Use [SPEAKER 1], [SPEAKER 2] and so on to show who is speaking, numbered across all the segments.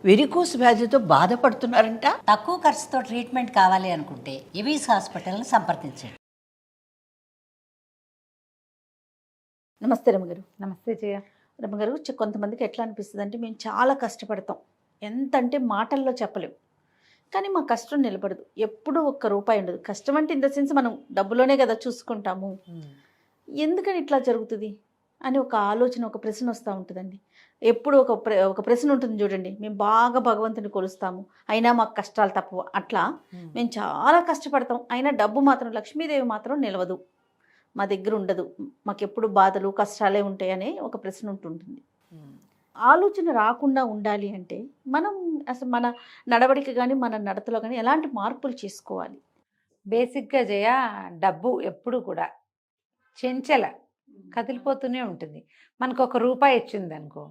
[SPEAKER 1] Varicose వ్యాధితో బాధపడుతున్నారంట.
[SPEAKER 2] తక్కువ ఖర్చుతో ట్రీట్మెంట్ కావాలి అనుకుంటే ఎవిస్ హాస్పిటల్ని సంప్రదించండి.
[SPEAKER 3] నమస్తే రమ్మగారు.
[SPEAKER 4] నమస్తే జయ.
[SPEAKER 3] రమ్మగారు, కొంతమందికి ఎట్లా అనిపిస్తుంది అంటే మేము చాలా కష్టపడతాం, ఎంత అంటే మాటల్లో చెప్పలేం, కానీ మా కష్టం నిలబడదు, ఎప్పుడూ ఒక్క రూపాయి ఉండదు. కష్టం అంటే ఇన్ ద సెన్స్ మనం డబ్బులోనే కదా చూసుకుంటాము, ఎందుకని ఇట్లా జరుగుతుంది అని ఒక ఆలోచన, ఒక ప్రశ్న వస్తూ ఉంటుందండి. ఎప్పుడు ఒక ప్రశ్న ఉంటుంది చూడండి, మేము బాగా భగవంతుని కొలుస్తాము అయినా మాకు కష్టాలు తప్పవు. అట్లా మేము చాలా కష్టపడతాం, అయినా డబ్బు మాత్రం, లక్ష్మీదేవి మాత్రం నిలవదు, మా దగ్గర ఉండదు, మాకెప్పుడు బాధలు కష్టాలే ఉంటాయని ఒక ప్రశ్న ఉంటుంటుంది. ఆలోచన రాకుండా ఉండాలి అంటే మనం అసలు మన నడవడిక కానీ మన నడతలో కానీ ఎలాంటి మార్పులు చేసుకోవాలి?
[SPEAKER 4] బేసిక్గా జయ, డబ్బు ఎప్పుడు కూడా చెంచల కదిలిపోతూనే ఉంటుంది. మనకు ఒక రూపాయి ఇచ్చింది అనుకో,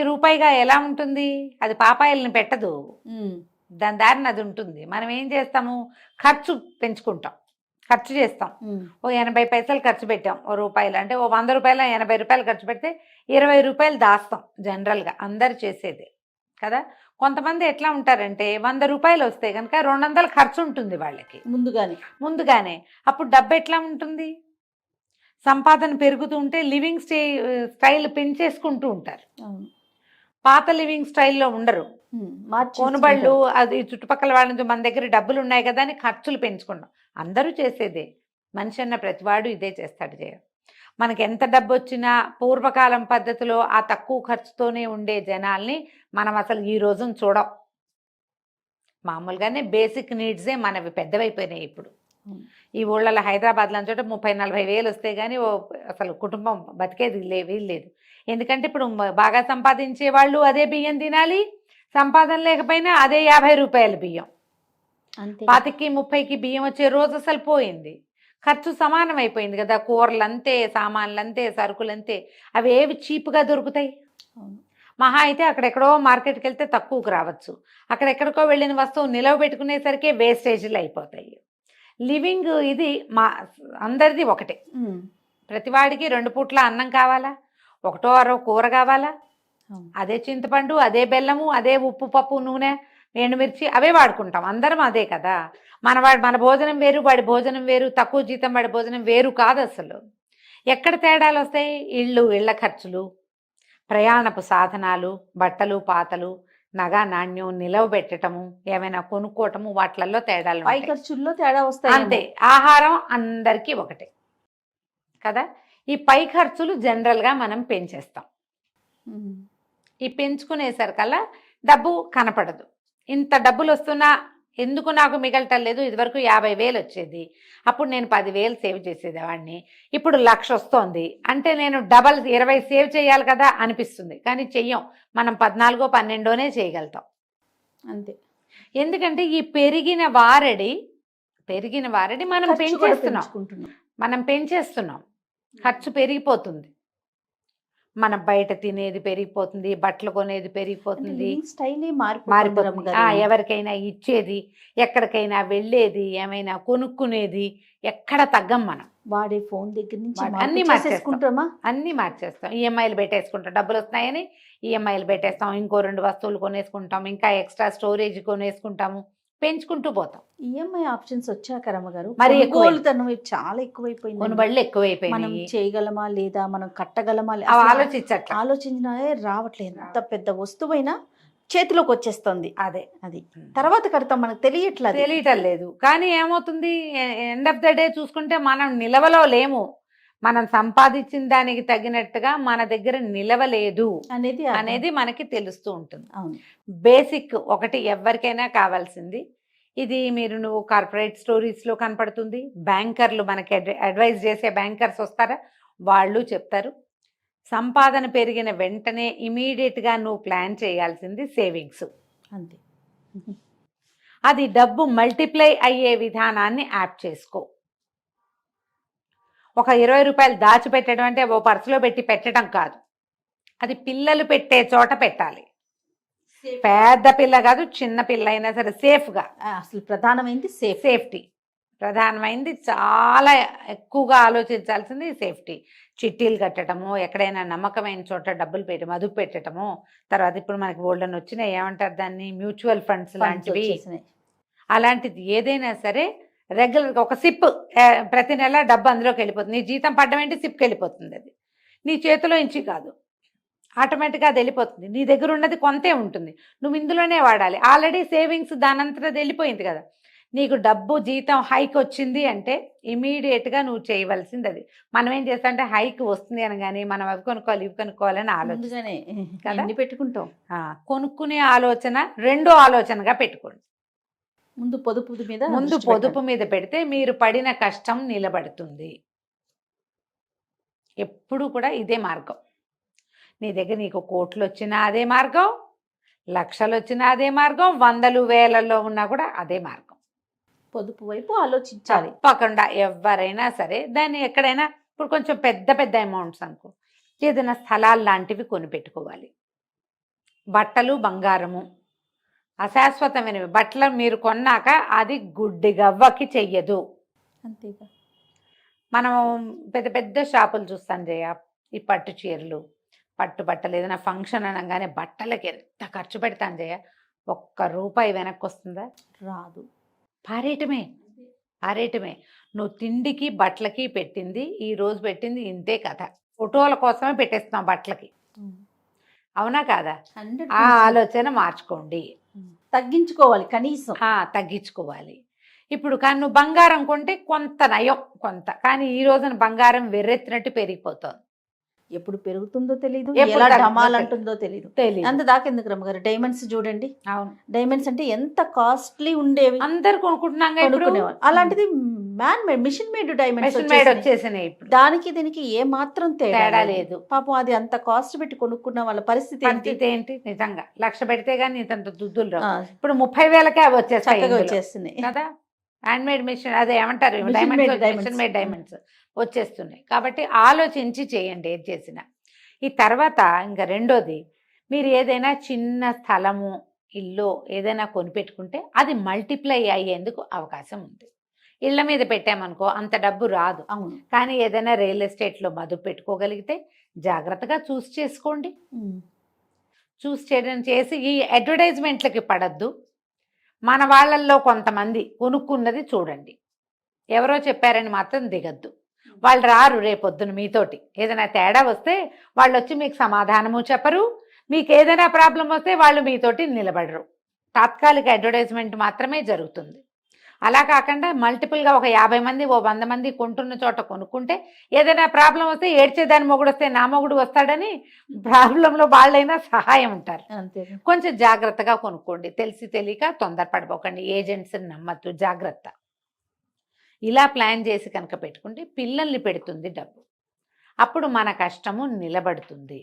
[SPEAKER 4] రూపాయిగా ఎలా ఉంటుంది, అది పాపాయిల్ని పెట్టదు, దాని దారిని అది ఉంటుంది. మనం ఏం చేస్తాము, ఖర్చు పెంచుకుంటాం, ఖర్చు చేస్తాం. ఓ 80 పైసలు ఖర్చు పెట్టాం, ఓ రూపాయలు అంటే ఓ 100 రూపాయలు 80 రూపాయలు ఖర్చు పెడితే 20 రూపాయలు దాస్తాం. జనరల్గా అందరు చేసేదే కదా. కొంతమంది ఎట్లా ఉంటారంటే 100 రూపాయలు వస్తే కనుక 200 ఖర్చు ఉంటుంది వాళ్ళకి ముందుగానే. అప్పుడు డబ్బు ఎట్లా ఉంటుంది, సంపాదన పెరుగుతూ ఉంటే లివింగ్ స్టైల్ పెంచేసుకుంటూ ఉంటారు. పాత లివింగ్ స్టైల్లో ఉండరు, కొనుబళ్ళు అది చుట్టుపక్కల వాళ్ళ నుంచి మన దగ్గర డబ్బులు ఉన్నాయి కదా అని ఖర్చులు పెంచుకున్నాం. అందరూ చేసేదే, మనిషి అన్న ప్రతివాడు ఇదే చేస్తాడు జయ. మనకి ఎంత డబ్బు వచ్చినా పూర్వకాలం పద్ధతిలో ఆ తక్కువ ఖర్చుతోనే ఉండే జనాల్ని మనం అసలు ఈ రోజున చూడం. మామూలుగానే బేసిక్ నీడ్సే మనవి పెద్దవైపోయినాయి ఇప్పుడు. ఈ ఊళ్ళలో హైదరాబాద్లో చోట 30-40 వేలు వస్తే కానీ అసలు కుటుంబం బతికేది లేదు. ఎందుకంటే ఇప్పుడు బాగా సంపాదించే వాళ్ళు అదే బియ్యం తినాలి, సంపాదన లేకపోయినా అదే 50 రూపాయల బియ్యం. 25-30కి బియ్యం వచ్చే రోజు అసలు పోయింది. ఖర్చు సమానం అయిపోయింది కదా, కూరలు అంతే, సామాన్లు అంతే, సరుకులు అంతే. అవి ఏవి చీప్గా దొరుకుతాయి? మహా అయితే అక్కడెక్కడో మార్కెట్కి వెళ్తే తక్కువకు రావచ్చు, అక్కడెక్కడికో వెళ్ళిన వస్తువు నిలవ పెట్టుకునేసరికి వేస్టేజ్లు అయిపోతాయి. లివింగ్ ఇది అందరిది ఒకటే, ప్రతివాడికి 2 పూట్ల అన్నం కావాలా, 1-2 కూర కావాలా, అదే చింతపండు, అదే బెల్లము, అదే ఉప్పు, పప్పు, నూనె, ఎండుమిర్చి అవే వాడుకుంటాం అందరం, అదే కదా. మన భోజనం వేరు, వాడి భోజనం వేరు, తక్కువ జీతం వాడి భోజనం వేరు కాదు అసలు. ఎక్కడ తేడాలు వస్తాయి? ఇళ్ళ ఖర్చులు, ప్రయాణపు సాధనాలు, బట్టలు పాతలు, నగా నాణ్యం నిలవ పెట్టడము, ఏమైనా కొనుక్కోవటము, వాటిల్లో తేడాలు,
[SPEAKER 3] పై ఖర్చుల్లో తేడా వస్తాయి
[SPEAKER 4] అంతే. ఆహారం అందరికీ ఒకటే కదా. ఈ పై ఖర్చులు జనరల్గా మనం పెంచేస్తాం. ఈ పెంచుకునేసరికల్లా డబ్బు కనపడదు. ఇంత డబ్బులు వస్తున్నా ఎందుకు నాకు మిగలటం లేదు, ఇదివరకు 50,000 వచ్చేది, అప్పుడు నేను 10,000 సేవ్ చేసేదేవాడిని, ఇప్పుడు 1,00,000 వస్తోంది అంటే నేను డబల్ 20 సేవ్ చేయాలి కదా అనిపిస్తుంది, కానీ చెయ్యం. మనం 14-12 చేయగలుగుతాం అంతే. ఎందుకంటే ఈ పెరిగిన వారడి మనం పెంచేస్తున్నాం, ఖర్చు పెరిగిపోతుంది. మనం బయట తినేది పెరిగిపోతుంది, బట్టలు కొనేది పెరిగిపోతుంది, మారిపోతుంది. ఎవరికైనా ఇచ్చేది, ఎక్కడికైనా వెళ్ళేది, ఏమైనా కొనుక్కునేది ఎక్కడ తగ్గం. మనం వాడే ఫోన్ దగ్గర నుంచి అన్నీ మార్చేస్తాం. ఈఎంఐలు పెట్టేసుకుంటాం, డబ్బులు వస్తున్నాయని ఈఎంఐలు పెట్టేస్తాం, ఇంకో 2 వస్తువులు కొనేసుకుంటాం, ఇంకా ఎక్స్ట్రా స్టోరేజ్ కొనేసుకుంటాము, పెంచుకుంటూ పోతాం.
[SPEAKER 3] ఈఎంఐ ఆప్షన్స్ వచ్చాక రమ్మగారు
[SPEAKER 4] మరి
[SPEAKER 3] చాలా ఎక్కువైపోయింది,
[SPEAKER 4] కొనుబళ్ళు ఎక్కువైపోయింది.
[SPEAKER 3] మనం చేయగలమా లేదా, మనం కట్టగలమా ఆలోచించినా రావట్లేదు. ఎంత పెద్ద వస్తువైనా చేతిలోకి వచ్చేస్తుంది, అది తర్వాత కడతాం, మనకు తెలియటం లేదు. కానీ ఏమవుతుంది, ఎండ్ ఆఫ్ ద డే చూసుకుంటే మనం నిలవలో లేము, మనం సంపాదించిన దానికి తగినట్టుగా మన దగ్గర నిలవలేదు అనేది మనకి తెలుస్తూ ఉంటుంది. బేసిక్ ఒకటి ఎవరికైనా కావాల్సింది ఇది. నువ్వు కార్పొరేట్ స్టోరీస్లో కనపడుతుంది, బ్యాంకర్లు మనకి అడ్వైజ్ చేసే బ్యాంకర్స్ వస్తారా, వాళ్ళు చెప్తారు, సంపాదన పెరిగిన వెంటనే ఇమీడియట్గా నువ్వు ప్లాన్ చేయాల్సింది సేవింగ్స్. అంతే. అది డబ్బు మల్టిప్లై అయ్యే విధానాన్ని యాప్ చేసుకో. ఒక 20 రూపాయలు దాచిపెట్టడం అంటే ఓ పర్సులో పెట్టి పెట్టడం కాదు, అది పిల్లలు పెట్టే చోట పెట్టాలి. పెద్ద పిల్ల కాదు, చిన్న పిల్ల అయినా సరే సేఫ్గా. అసలు ప్రధానమైంది
[SPEAKER 4] సేఫ్టీ. ప్రధానమైంది చాలా ఎక్కువగా ఆలోచించాల్సింది సేఫ్టీ. చిట్టీలు కట్టడము, ఎక్కడైనా నమ్మకమైన చోట డబ్బులు పెట్టడం, అదుపు పెట్టడము, తర్వాత ఇప్పుడు మనకి గోల్డెన్ వచ్చినాయి, ఏమంటారు దాన్ని, మ్యూచువల్ ఫండ్స్ లాంటివి. అలాంటిది ఏదైనా సరే రెగ్యులర్గా ఒక సిప్ ప్రతి నెల డబ్బు అందులోకి వెళ్ళిపోతుంది. నీ జీతం పడ్డం ఏంటి, సిప్కి వెళ్ళిపోతుంది. అది నీ చేతిలో ఇంచి కాదు, ఆటోమేటిక్గా అది వెళ్ళిపోతుంది. నీ దగ్గర ఉన్నది కొంతే ఉంటుంది, నువ్వు ఇందులోనే వాడాలి. ఆల్రెడీ సేవింగ్స్ దానంతరం అది వెళ్ళిపోయింది కదా. నీకు డబ్బు జీతం హైక్ వచ్చింది అంటే ఇమీడియట్గా నువ్వు చేయవలసింది అది. మనం ఏం చేస్తాం అంటే హైక్ వస్తుంది అనగానే మనం అవి కొనుక్కోవాలి ఇవి కొనుక్కోవాలని ఆలోచన కదా
[SPEAKER 3] పెట్టుకుంటాం.
[SPEAKER 4] కొనుక్కునే ఆలోచన రెండో ఆలోచనగా పెట్టుకోండి.
[SPEAKER 3] ముందు
[SPEAKER 4] పొదుపు మీద పెడితే మీరు పడిన కష్టం నిలబడుతుంది. ఎప్పుడు కూడా ఇదే మార్గం. నీ దగ్గర నీకు కోట్లు వచ్చినా అదే మార్గం, లక్షలు వచ్చినా అదే మార్గం, వందలు వేలలో ఉన్నా కూడా అదే మార్గం.
[SPEAKER 3] పొదుపు వైపు ఆలోచించాలి
[SPEAKER 4] తప్పకుండా. ఎవరైనా సరే దాన్ని ఎక్కడైనా ఇప్పుడు కొంచెం పెద్ద పెద్ద అమౌంట్స్ అనుకో, ఏదైనా స్థలాలు లాంటివి కొనిపెట్టుకోవాలి. బట్టలు బంగారము అశాశ్వతమైనవి. బట్టలు మీరు కొన్నాక అది గుడ్డి గవ్వకి చెయ్యదు.
[SPEAKER 3] అంతేగా.
[SPEAKER 4] మనం పెద్ద పెద్ద షాపులు చూస్తాం జయ, ఈ పట్టు చీరలు, పట్టు బట్టలు, ఏదైనా ఫంక్షన్ అనగానే బట్టలకి ఎంత ఖర్చు పెడతాను జయ, ₹1 వెనక్కి వస్తుందా?
[SPEAKER 3] రాదు.
[SPEAKER 4] పారేయటమే. నువ్వు తిండికి బట్టలకి పెట్టింది, ఈ రోజు పెట్టింది ఇంతే కథ. ఫోటోల కోసమే పెట్టేస్తున్నావు బట్టలకి, అవునా కాదా? ఆ ఆలోచన మార్చుకోండి,
[SPEAKER 3] తగ్గించుకోవాలి కనీసం.
[SPEAKER 4] తగ్గించుకోవాలి. ఇప్పుడు కానీ నువ్వు బంగారం కొంటే కొంత నయం కొంత, కానీ ఈ రోజున బంగారం వెర్రెత్తినట్టు పెరిగిపోతుంది.
[SPEAKER 3] ఎప్పుడు పెరుగుతుందో తెలియదు, ఎలా డమాలంటుందో తెలియదు. అంత దాకా ఎందుకు రమ్మగారు? డైమండ్స్ చూడండి.
[SPEAKER 4] అవును,
[SPEAKER 3] డైమండ్స్ అంటే ఎంత కాస్ట్లీ ఉండేవి,
[SPEAKER 4] అందరు కొనుక్కుంటున్నాం.
[SPEAKER 3] అలాంటిది మిషన్ మేడ్ డైమండ్స్
[SPEAKER 4] వచ్చేసినాయి.
[SPEAKER 3] దానికి దీనికి ఏ మాత్రం
[SPEAKER 4] తేడా లేదు.
[SPEAKER 3] పాపం అది అంత కాస్ట్ పెట్టి కొనుక్కున్న వాళ్ళ పరిస్థితి
[SPEAKER 4] ఏంటి? నిజంగా 1,00,000 పెడితే గానీ ఇంత దుద్దులు రావు. ఇప్పుడు 30,000కే అవి వచ్చేస్తున్నాయి కదా. హ్యాండ్ మేడ్ మిషన్, అదే ఏమంటారు, మిషన్ మేడ్ డైమండ్స్ వచ్చేస్తున్నాయి. కాబట్టి ఆలోచించి చేయండి ఏది చేసినా. ఈ తర్వాత ఇంకా రెండోది, మీరు ఏదైనా చిన్న స్థలము, ఇల్లు ఏదైనా కొనిపెట్టుకుంటే అది మల్టిప్లై అయ్యేందుకు అవకాశం ఉంది. ఇళ్ల మీద పెట్టామనుకో అంత డబ్బు రాదు.
[SPEAKER 3] అవును.
[SPEAKER 4] కానీ ఏదైనా రియల్ ఎస్టేట్లో మదుపు పెట్టుకోగలిగితే జాగ్రత్తగా చూసి చేసుకోండి. చూసి చేయడం చేసి ఈ అడ్వర్టైజ్మెంట్లకి పడద్దు. మన వాళ్ళల్లో కొంతమంది కొనుక్కున్నది చూడండి, ఎవరో చెప్పారని మాత్రం దిగద్దు. వాళ్ళు రారు రేపొద్దున మీతోటి. ఏదైనా తేడా వస్తే వాళ్ళు వచ్చి మీకు సమాధానము చెప్పరు, మీకు ఏదైనా ప్రాబ్లం వస్తే వాళ్ళు మీతోటి నిలబడరు. తాత్కాలిక అడ్వర్టైజ్మెంట్ మాత్రమే జరుగుతుంది. అలా కాకుండా మల్టిపుల్గా ఒక 50 మంది 100 మంది కొంటున్న చోట కొనుక్కుంటే ఏదైనా ప్రాబ్లం వస్తే ఏడ్చేదాని మొగుడు వస్తే నా మొగుడు వస్తాడని ప్రాబ్లంలో వాళ్ళైనా సహాయం ఉంటారు. కొంచెం జాగ్రత్తగా కొనుక్కోండి. తెలిసి తెలియక తొందరపడిపోకండి, ఏజెంట్స్ని నమ్మద్దు, జాగ్రత్త. ఇలా ప్లాన్ చేసి కనుక పెట్టుకుంటే పిల్లల్ని పెడుతుంది డబ్బు. అప్పుడు మన కష్టము నిలబడుతుంది.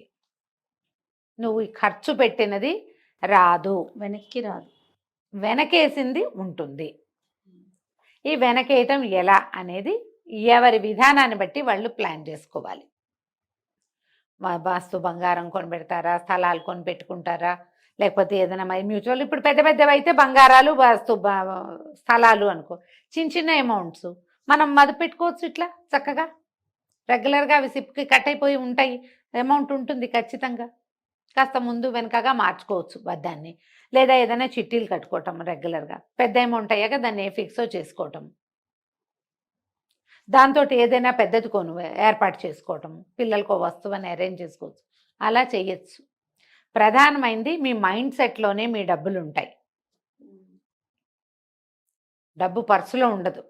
[SPEAKER 4] నువ్వు ఖర్చు పెట్టినది రాదు,
[SPEAKER 3] వెనక్కి రాదు,
[SPEAKER 4] వెనకేసింది ఉంటుంది. ఈ వెనకేయటం ఎలా అనేది ఎవరి విధానాన్ని బట్టి వాళ్ళు ప్లాన్ చేసుకోవాలి. వాస్తు బంగారం కొనిపెడతారా, స్థలాలు కొనిపెట్టుకుంటారా, లేకపోతే ఏదైనా మ్యూచువల్, ఇప్పుడు పెద్ద పెద్దవి అయితే బంగారాలు వాస్తు స్థలాలు అనుకో. చిన్న చిన్న అమౌంట్స్ మనం మదుపు పెట్టుకోవచ్చు. ఇట్లా చక్కగా రెగ్యులర్గా అవి సిప్కి కట్ అయిపోయి ఉంటాయి, అమౌంట్ ఉంటుంది ఖచ్చితంగా. కాస్త ముందు వెనకగా మార్చుకోవచ్చు దాన్ని, లేదా ఏదైనా చిట్టీలు కట్టుకోవటం రెగ్యులర్గా. పెద్ద అమౌంట్ అయ్యాక దాన్ని ఏ ఫిక్సో చేసుకోవటం, దాంతో ఏదైనా పెద్దది ఏర్పాటు చేసుకోవటం, పిల్లలకు వస్తువుని అరేంజ్ చేసుకోవచ్చు. అలా చేయొచ్చు. ప్రధానమైనది మీ మైండ్ సెట్లోనే మీ డబ్బులు ఉంటాయి. డబ్బు పర్సులో ఉండదు,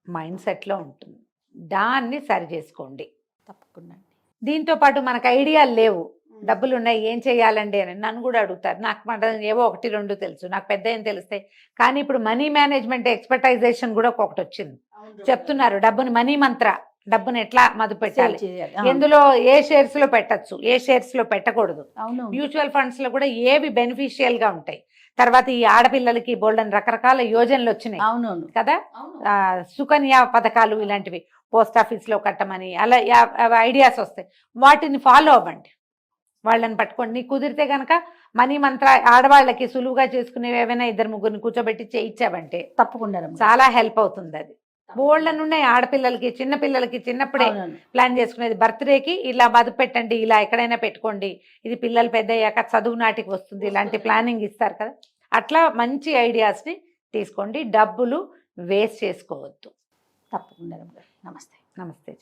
[SPEAKER 4] మైండ్ సెట్లో ఉంటుంది. దాన్ని సరి చేసుకోండి
[SPEAKER 3] తప్పకుండా.
[SPEAKER 4] దీంతో పాటు మనకు ఐడియాలు లేవు, డబ్బులు ఉన్నాయి ఏం చేయాలండి అని నన్ను కూడా అడుగుతారు. నాకు ఏవో 1-2 తెలుసు, నాకు పెద్ద ఏం తెలుస్తాయి. కానీ ఇప్పుడు మనీ మేనేజ్మెంట్ ఎక్స్పర్టైజేషన్ కూడా ఒకటి వచ్చింది. చెప్తున్నారు డబ్బుని, మనీ మంత్ర, డబ్బుని ఎట్లా మదుపు పెట్టాలి, ఎందులో ఏ షేర్స్ లో పెట్టచ్చు, ఏ షేర్స్ లో పెట్టకూడదు, మ్యూచువల్ ఫండ్స్ లో కూడా ఏవి బెనిఫిషియల్ గా ఉంటాయి. తర్వాత ఈ ఆడపిల్లలకి బోల్డెన్ రకరకాల యోజనలు వచ్చినాయి కదా, సుకన్య పథకాలు ఇలాంటివి, పోస్ట్ ఆఫీస్ లో కట్టమని, అలా ఐడియాస్ వస్తాయి. వాటిని ఫాలో అవ్వండి, వాళ్ళని పట్టుకోండి. కుదిరితే కనుక మనీ మంత్ర ఆడవాళ్ళకి సులువుగా చేసుకునేవి ఏవైనా 2-3 కూర్చోబెట్టి చేయించావంటే
[SPEAKER 3] తప్పకుండా
[SPEAKER 4] చాలా హెల్ప్ అవుతుంది. అది బోల్డన్ ఉన్నాయి ఆడపిల్లలకి చిన్న పిల్లలకి చిన్నప్పుడే
[SPEAKER 3] అవునవును.
[SPEAKER 4] ప్లాన్ చేసుకునేది. బర్త్డేకి ఇలా మదుపు పెట్టండి, ఇలా ఎక్కడైనా పెట్టుకోండి, ఇది పిల్లలు పెద్ద అయ్యాక చదువు నాటికి వస్తుంది, ఇలాంటి ప్లానింగ్ ఇస్తారు కదా. అట్లా మంచి ఐడియాస్ని తీసుకోండి. డబ్బులు వేస్ట్ చేసుకోవద్దు.
[SPEAKER 3] తప్పకుండా రమ్య గారు. నమస్తే.
[SPEAKER 4] నమస్తే.